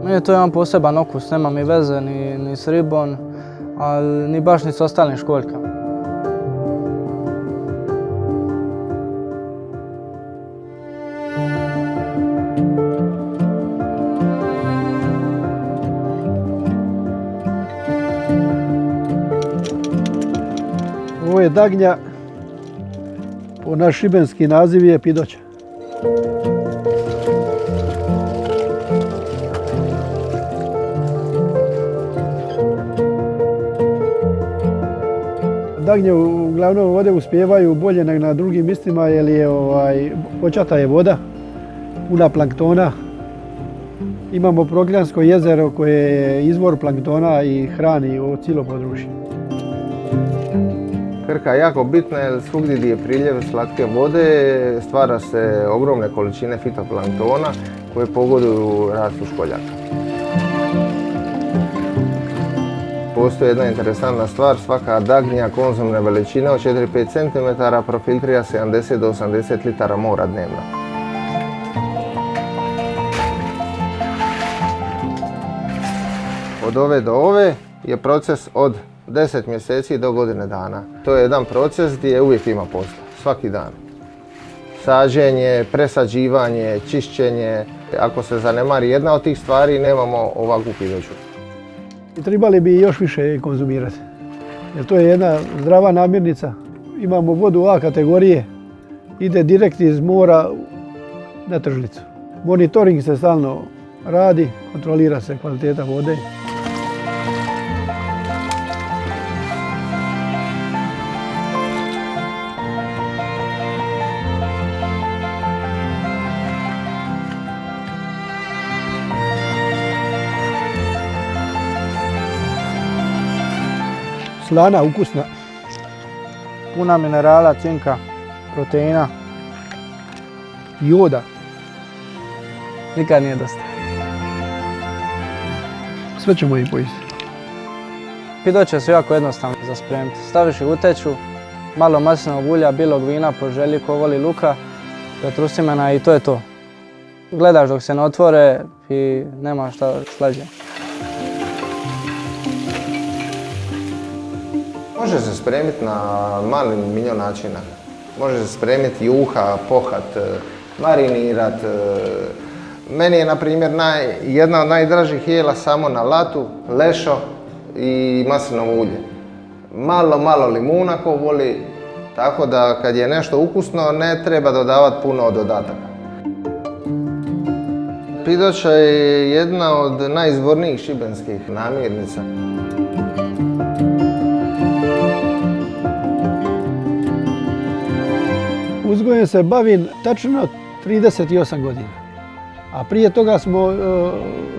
Meni je to jedan poseban okus, nema mi veze ni s ribom, ali ni baš ni s ostalim školjkama. Ovo je dagnja, po naš šibenski naziv je pidoća. Dagnje uglavnom ovdje uspijevaju bolje nego na drugim mjestima jer je počata je voda, puna planktona. Imamo Prokljansko jezero koje je izvor planktona i hrani ovo cijelo područje. Krka je jako bitna jer svugdje gdje je priljev slatke vode stvara se ogromne količine fitoplanktona koje pogoduju rastu školjaka. Postoji jedna interesantna stvar, svaka dagnja konzumne veličine od 4-5 cm profiltrira 70 do 80 litara mora dnevno. Od ove do ove je proces od 10 mjeseci do godine dana. To je jedan proces gdje uvijek ima posla, svaki dan. Sađenje, presađivanje, čišćenje. Ako se zanemari jedna od tih stvari, nemamo ovakvu pidoću. Trebali bi još više konzumirati, jer to je jedna zdrava namirnica. Imamo vodu A kategorije, ide direkt iz mora na tržnicu. Monitoring se stalno radi, kontrolira se kvaliteta vode. Slana, ukusna. Puna minerala, cinka, proteina, Joda. nikad nije dosta. Sve ćemo i pojesti. Pidoće su jako jednostavne za spremiti. Staviš ih u teću, malo maslinovog ulja, bilog vina po želji, ko voli luka, petrusimena i to je to. Gledaš dok se ne otvore i nema šta slađe. Može se spremiti na mali milion načina. Može se spremiti juha, pohat, marinirat. Meni je, na primjer, jedna od najdražih jela samo na latu, lešo i maslinovo ulje. Malo limuna ko voli, tako da kad je nešto ukusno ne treba dodavati puno dodataka. Pidoća je jedna od najizvornijih šibenskih namirnica. Uzgojem se bavim tačno 38 godina, a prije toga smo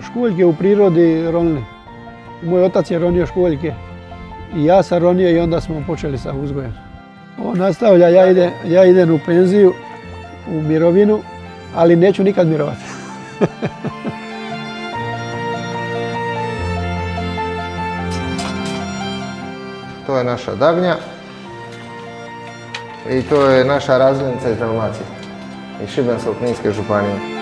školjke u prirodi ronili. Moj otac je ronio školjke i ja sam ronio i onda smo počeli sa uzgojem. On nastavlja, ja idem u penziju, u mirovinu, ali neću nikad mirovati. To je naša dagnja. I to je naša razglednica iz Dalmacije, iz Šibensko-kninske županije.